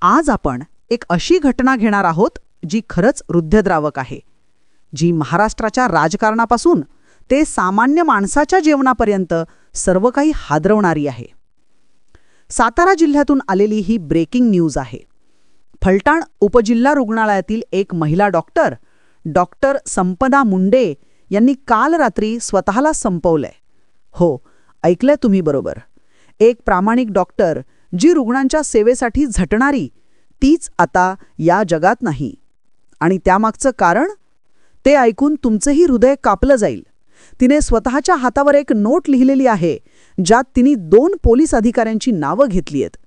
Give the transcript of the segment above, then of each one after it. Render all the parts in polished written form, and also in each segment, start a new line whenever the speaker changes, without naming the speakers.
आज आपण एक अशी घटना घेणार आहोत जी खरंच हृदयद्रावक आहे, जी महाराष्ट्राच्या राजकारणापासून ते सामान्य माणसाच्या जीवनापर्यंत सर्व काही हादरवणारी आहे. सातारा जिल्ह्यातून आलेली ही ब्रेकिंग न्यूज आहे. फलटण उपजिल्हा रुग्णालयातील एक महिला डॉक्टर संपदा मुंडे यांनी काल रात्री स्वतःला संपवलंय. हो, ऐकलंय तुम्ही बरोबर. एक प्रामाणिक डॉक्टर जी रुग्णांच्या सेवेसाठी झटणारी, तीच आता या जगात नाही. आणि त्यामागचं कारण? ते ऐकून तुमचंही हृदय कापलं जाईल. तिने स्वतःच्या हातावर एक नोट लिहिलेली आहे, ज्यात तिने 2 पोलीस अधिकाऱ्यांची नावं घेतली आहेत.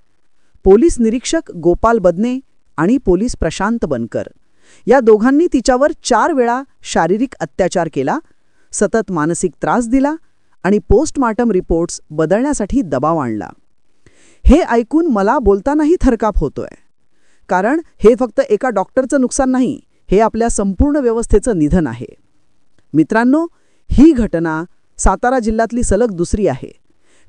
पोलीस निरीक्षक गोपाल बदने आणि पोलीस प्रशांत बनकर. या दोघांनी तिच्यावर 4 वेळा शारीरिक अत्याचार केला, सतत मानसिक त्रास दिला आणि पोस्टमार्टम रिपोर्ट्स बदलण्यासाठी दबाव आणला. हे ऐकून मला बोलतानाही थरकाप होतोय. कारण हे फक्त एका डॉक्टरचं नुकसान नाही, हे आपल्या संपूर्ण व्यवस्थेचं निधन आहे. मित्रांनो, ही घटना सातारा जिल्ह्यातली सलग दुसरी आहे.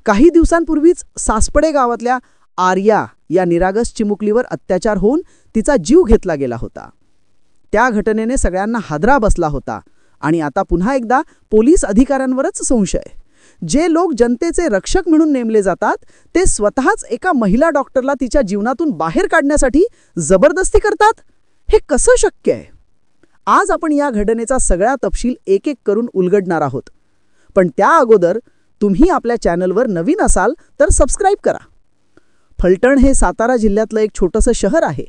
काही दिवसांपूर्वीच सासपडे गावातल्या आर्या या निरागस चिमुकलीवर अत्याचार होऊन तिचा जीव घेतला गेला होता. त्या घटनेने सगळ्यांना हादरा बसला होता. आणि आता पुन्हा एकदा पोलीस अधिकाऱ्यांवरच संशय. जे लोक जनतेचे रक्षक म्हणून नेमले जातात, ते स्वतःच एका महिला डॉक्टरला तिच्या जीवनातून बाहेर काढण्यासाठी जबरदस्ती करतात. हे कसं शक्य आहे? आज आपण या घटनेचा सगळा तपशील एक एक करून उलगडणार आहोत. पण त्या अगोदर तुम्ही आपल्या चॅनलवर नवीन असाल तर सबस्क्राईब करा. फलटण हे सातारा जिल्ह्यातलं एक छोटंसं शहर आहे.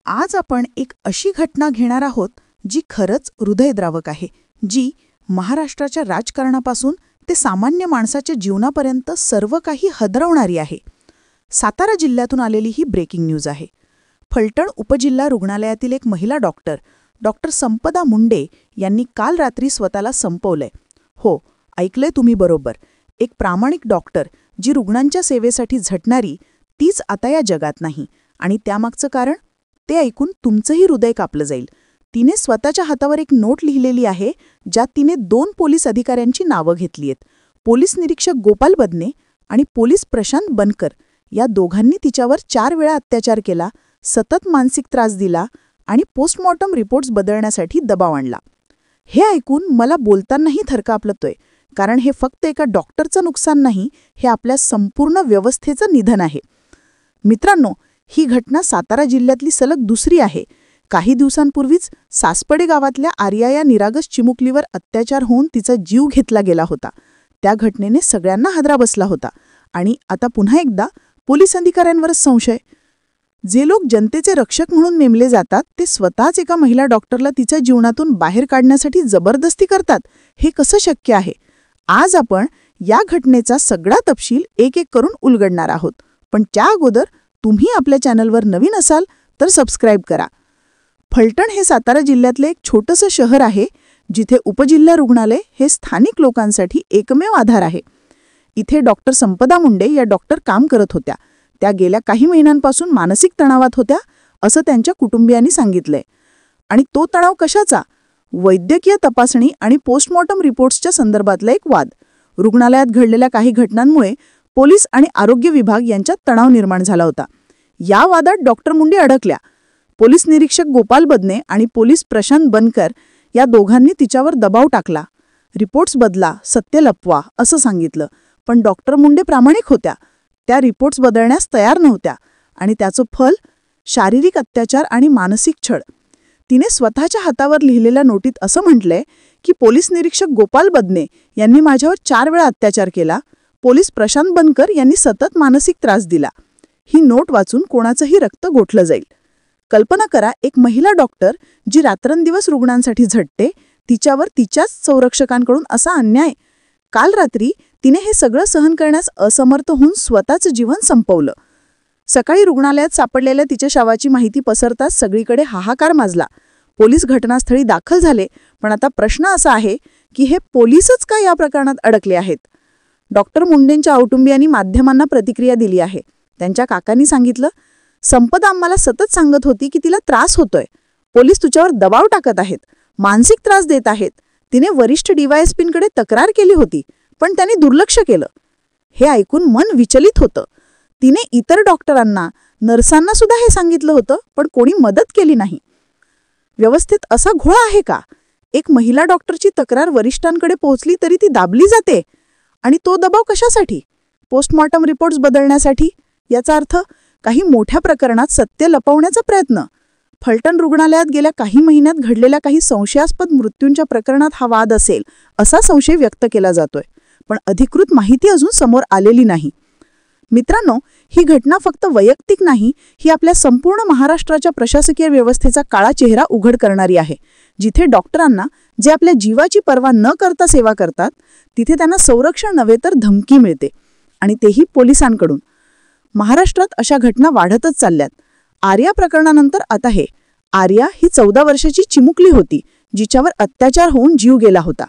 आज आपण एक अशी घटना घेणार आहोत जी खरंच हृदयद्रावक आहे, जी महाराष्ट्राच्या राजकारणापासून ते सामान्य माणसाच्या जीवनापर्यंत सर्व काही हादरवणारी आहे. सातारा जिल्ह्यातून आलेली ही ब्रेकिंग न्यूज आहे. फलटण उपजिल्हा रुग्णालयातील एक महिला डॉक्टर संपदा मुंडे यांनी काल रात्री स्वतःला संपवलंय. हो, ऐकलंय तुम्ही बरोबर. एक प्रामाणिक डॉक्टर जी रुग्णांच्या सेवेसाठी झटणारी, तीच आता या जगात नाही. आणि त्यामागचं कारण? ते ऐकून तुमचंही हृदय कापलं जाईल. तिने स्वतःच्या हातावर एक नोट लिहिलेली आहे, ज्यात तिने 2 पोलीस अधिकाऱ्यांची नावं घेतली आहेत. पोलीस निरीक्षक गोपाल बदने आणि पोलीस प्रशांत बनकर. या दोघांनी तिच्यावर 4 वेळा अत्याचार केला, सतत मानसिक त्रास दिला आणि पोस्टमॉर्टम रिपोर्ट्स बदलण्यासाठी दबाव आणला. हे ऐकून मला बोलतानाही थरकापलतोय. कारण हे फक्त एका डॉक्टरचं नुकसान नाही, हे आपल्या संपूर्ण व्यवस्थेचं निधन आहे. मित्रांनो, ही घटना सातारा जिल्ह्यातली सलग दुसरी आहे. काही दिवसांपूर्वीच सासपडे गावातल्या आर्या या निरागस चिमुकलीवर अत्याचार होऊन तिचा जीव घेतला गेला होता. त्या घटनेने सगळ्यांना हादरा बसला होता. आणि आता पुन्हा एकदा पोलीस अधिकाऱ्यांवरच संशय. जे लोक जनतेचे रक्षक म्हणून नेमले जातात, ते स्वतःच एका महिला डॉक्टरला तिच्या जीवनातून बाहेर काढण्यासाठी जबरदस्ती करतात. हे कसं शक्य आहे? आज आपण या घटनेचा सगळा तपशील एक एक करून उलगडणार आहोत. पण त्या अगोदर तुम्ही आपल्या चॅनलवर नवीन असाल तर सबस्क्राईब करा. फलटण हे सातारा जिल्ह्यातले एक छोटंसं शहर आहे, जिथे उपजिल्हा रुग्णालय हे स्थानिक लोकांसाठी एकमेव आधार आहे. इथे डॉक्टर संपदा मुंडे या डॉक्टर काम करत होत्या. त्या गेल्या काही महिन्यांपासून मानसिक तणावात होत्या, असं त्यांच्या कुटुंबियांनी सांगितलंय. आणि तो तणाव कशाचा? वैद्यकीय तपासणी आणि पोस्टमॉर्टम रिपोर्ट्सच्या संदर्भातला एक वाद. रुग्णालयात घडलेल्या काही घटनांमुळे पोलीस आणि आरोग्य विभाग यांच्यात तणाव निर्माण झाला होता. या वादात डॉक्टर मुंडे अडकल्या. पोलीस निरीक्षक गोपाल बदने आणि पोलीस प्रशांत बनकर या दोघांनी तिच्यावर दबाव टाकला. रिपोर्ट्स बदला, सत्य लपवा असं सांगितलं. पण डॉक्टर मुंडे प्रामाणिक होत्या. त्या रिपोर्ट्स बदलण्यास तयार नव्हत्या. आणि त्याचं फल शारीरिक अत्याचार आणि मानसिक छळ. तिने स्वतःच्या हातावर लिहिलेल्या नोटीत असं म्हटलंय की पोलीस निरीक्षक गोपाल बदने यांनी माझ्यावर 4 वेळा अत्याचार केला. पोलीस प्रशांत बनकर यांनी सतत मानसिक त्रास दिला. ही नोट वाचून कोणाचंही रक्त गोठलं जाईल. कल्पना करा, एक महिला डॉक्टर जी रात्रंदिवस रुग्णांसाठी झटते, तिच्यावर तिच्याच संरक्षकांकडून असा अन्याय. काल रात्री तिने हे सगळं सहन करण्यास असमर्थ होऊन स्वतःचं जीवन संपवलं. सकाळी रुग्णालयात सापडलेल्या तिच्या शवाची माहिती पसरताच सगळीकडे हाहाकार माजला. पोलीस घटनास्थळी दाखल झाले. पण आता प्रश्न असा आहे की हे पोलीसच का या प्रकरणात अडकले आहेत? डॉक्टर मुंडेंच्या कुटुंबियांनी माध्यमांना प्रतिक्रिया दिली आहे. त्यांच्या काकांनी सांगितलं, संपदा आम्हाला सतत सांगत होती की तिला त्रास होतोय. पोलीस तुझ्यावर दबाव टाकत आहेत, मानसिक त्रास देत आहेत. तिने वरिष्ठ DYSPंकडे तक्रार केली होती, पण त्यांनी दुर्लक्ष केलं. हे ऐकून मन विचलित होतं. तिने इतर डॉक्टरांना,
नर्सांना सुद्धा हे सांगितलं होतं, पण कोणी मदत केली नाही. व्यवस्थेत असा घोळ आहे का? एक महिला डॉक्टरची तक्रार वरिष्ठांकडे पोहोचली तरी ती दाबली जाते. आणि तो दबाव कशासाठी? पोस्टमॉर्टम रिपोर्ट्स बदलण्यासाठी. याचा अर्थ काही मोठ्या प्रकरणात सत्य लपवण्याचा प्रयत्न. फलटण रुग्णालयात गेल्या काही महिन्यात घडलेल्या काही संशयास्पद मृत्यूंच्या प्रकरणात हा वाद असेल असा संशय व्यक्त केला जातोय, पण अधिकृत माहिती अजून समोर आलेली नाही. मित्रांनो, ही घटना फक्त वैयक्तिक नाही, ही आपल्या संपूर्ण महाराष्ट्राच्या प्रशासकीय व्यवस्थेचा काळा चेहरा उघड करणारी आहे. जिथे डॉक्टरांना, जे आपल्या जीवाची पर्वा न करता सेवा करतात, तिथे त्यांना संरक्षण नव्हे तर धमकी मिळते, आणि तेही पोलिसांकडून. महाराष्ट्रात अशा घटना वाढतच चालल्यात. आर्या प्रकरणानंतर आता हे. आर्या ही 14 वर्षाची चिमुकली होती, जिच्यावर अत्याचार होऊन जीव गेला होता.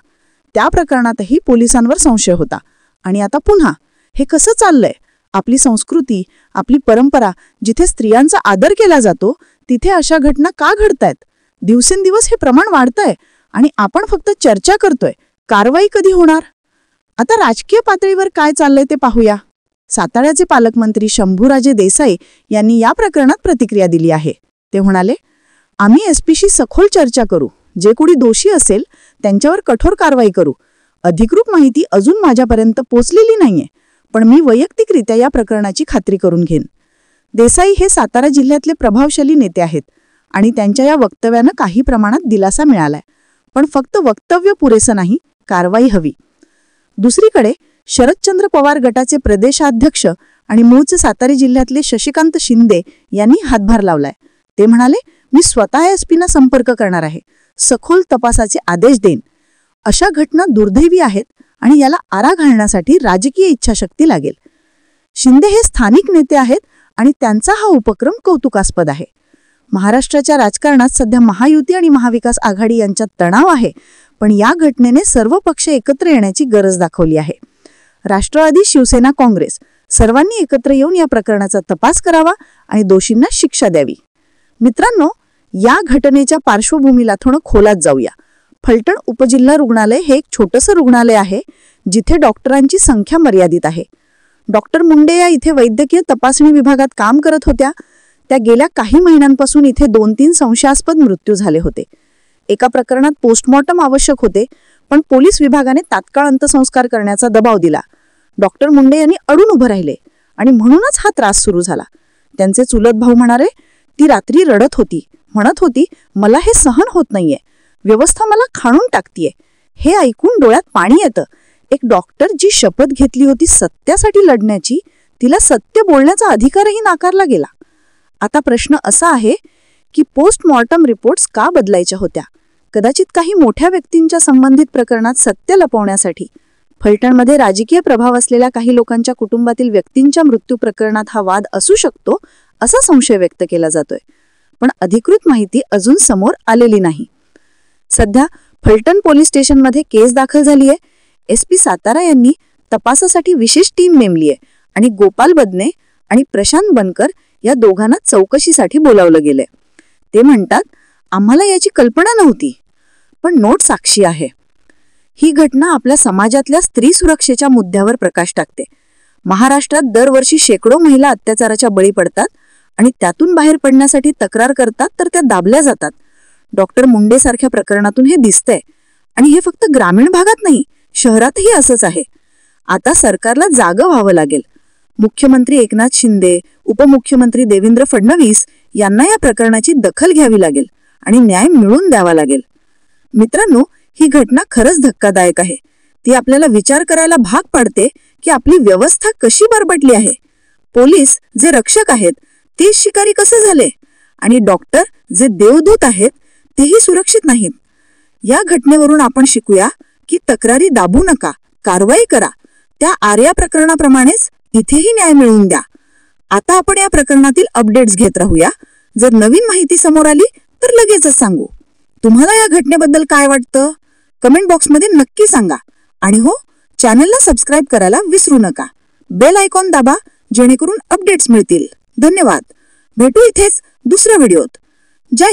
त्या प्रकरणातही पोलिसांवर संशय होता. आणि आता पुन्हा. हे कसं चाललंय? आपली संस्कृती, आपली परंपरा, जिथे स्त्रियांचा आदर केला जातो, तिथे अशा घटना का घडतायत? दिवसेंदिवस हे प्रमाण वाढतंय, आणि आपण फक्त चर्चा करतोय. कारवाई कधी होणार? आता राजकीय पातळीवर काय चाललंय ते पाहूया. साताऱ्याचे पालकमंत्री शंभूराजे देसाई यांनी या प्रकरणात प्रतिक्रिया दिली आहे. ते म्हणाले, आम्ही एसपीशी सखोल चर्चा करू. जे कोणी दोषी असेल त्यांच्यावर कठोर कारवाई करू. अधिकृत माहिती अजून माझ्यापर्यंत पोचलेली नाहीये, पण मी वैयक्तिकरित्या या प्रकरणाची खात्री करून घेईन. देसाई हे सातारा जिल्ह्यातले प्रभावशाली नेते आहेत, आणि त्यांच्या या वक्तव्यानं काही प्रमाणात दिलासा मिळालाय. पण फक्त वक्तव्य पुरेसं नाही, कारवाई हवी. दुसरीकडे शरदचंद्र पवार गटाचे प्रदेशाध्यक्ष आणि मूळचे सातारा जिल्ह्यातले शशिकांत शिंदे यांनी हातभार लावलाय. ते म्हणाले, मी स्वतः एसपीना संपर्क करणार आहे, सखोल तपासाचे आदेश देईन. अशा घटना दुर्दैवी आहेत, आणि याला आळा घालण्यासाठी राजकीय इच्छाशक्ती लागेल. शिंदे हे स्थानिक नेते आहेत, आणि त्यांचा हा उपक्रम कौतुकास्पद आहे. महाराष्ट्राच्या राजकारणात सध्या महायुती आणि महाविकास आघाडी यांच्यात तणाव आहे, पण या घटनेने सर्व पक्ष एकत्र येण्याची गरज दाखवली आहे. राष्ट्रवादी, शिवसेना, काँग्रेस सर्वांनी एकत्र येऊन या प्रकरणाचा तपास करावा आणि दोषींना शिक्षा द्यावी. मित्रांनो, या घटनेच्या पार्श्वभूमीला थोडं खोलात जाऊया. फलटण उपजिल्हा रुग्णालय हे एक छोटंसं रुग्णालय आहे, जिथे डॉक्टरांची संख्या मर्यादित आहे. डॉक्टर मुंडे या इथे वैद्यकीय तपासणी विभागात काम करत होत्या. त्या गेल्या काही महिन्यांपासून इथे 2-3 संशयास्पद मृत्यू झाले होते. एका प्रकरणात पोस्टमॉर्टम आवश्यक होते, पण पोलीस विभागाने तात्काळ अंत्यसंस्कार करण्याचा दबाव दिला. डॉक्टर मुंडे यांनी अडून उभं राहिले, आणि म्हणूनच हा त्रास सुरू झाला. त्यांचे चुलत भाऊ म्हणाले, ती रात्री रडत होती, म्हणत होती, मला हे सहन होत नाहीये, व्यवस्था मला खाणून टाकतीये. हे ऐकून डोळ्यात पाणी येतं. एक डॉक्टर जी शपथ घेतली होती सत्यासाठी लढण्याची, तिला सत्य बोलण्याचा अधिकारही नाकारला गेला. आता प्रश्न असा आहे की पोस्टमॉर्टम रिपोर्ट्स का बदलायच्या होत्या? कदाचित काही मोठ्या व्यक्तींच्या संबंधित प्रकरणात सत्य लपवण्यासाठी. फलटणमध्ये राजकीय प्रभाव असलेल्या काही लोकांच्या कुटुंबातील व्यक्तींच्या मृत्यू प्रकरणात हा वाद असू शकतो, असा संशय व्यक्त केला जातोय. पण अधिकृत माहिती अजून समोर आलेली नाही. सध्या फलटण पोलीस स्टेशनमध्ये केस दाखल झाली आहे. एसपी सातारा यांनी तपासासाठी विशेष टीम नेमली आहे, आणि गोपाल बदने आणि प्रशांत बनकर या दोघांना चौकशीसाठी बोलावलं गेलंय. ते म्हणतात, आम्हाला याची कल्पना नव्हती, पण नोट साक्षी आहे. ही घटना आपल्या समाजातल्या स्त्री सुरक्षेच्या मुद्द्यावर प्रकाश टाकते. महाराष्ट्रात दरवर्षी शेकडो महिला अत्याचाराच्या बळी पडतात, आणि त्यातून बाहेर पडण्यासाठी तक्रार करतात तर त्या दाबल्या जातात. डॉक्टर मुंडे सारख्या प्रकरणातून हे दिसतंय. आणि हे फक्त ग्रामीण भागात नाही, शहरातही असंच आहे. आता सरकारला जागं व्हावं लागेल. मुख्यमंत्री एकनाथ शिंदे, उपमुख्यमंत्री देवेंद्र फडणवीस यांना या प्रकरणाची दखल घ्यावी लागेल, आणि न्याय मिळवून द्यावा लागेल. मित्रांनो, ही घटना खरंच धक्कादायक आहे. ती आपल्याला विचार करायला भाग पाडते की आपली व्यवस्था कशी बरबटली आहे. पोलीस जे रक्षक आहेत ते शिकारी कसे झाले, आणि डॉक्टर जे देवदूत आहेत तेही सुरक्षित नाहीत. या घटनेवरून आपण शिकूया की तक्रारी दाबू नका, कारवाई करा. त्या आर्या प्रकरणाप्रमाणेच इथेही न्याय मिळवून द्या. आता आपण या प्रकरणातील अपडेट्स घेत राहूया. जर नवीन माहिती समोर आली तर लगेचच सांगू. तुम्हाला या घटनेबद्दल काय वाटतं? कमेंट बॉक्समध्ये नक्की सांगा. आणि हो, चॅनलला सबस्क्राईब करायला विसरू नका. बेल आयकॉन दाबा, जेणेकरून अपडेट्स मिळतील. धन्यवाद. भेटू इथेच दुसऱ्या व्हिडिओत. जय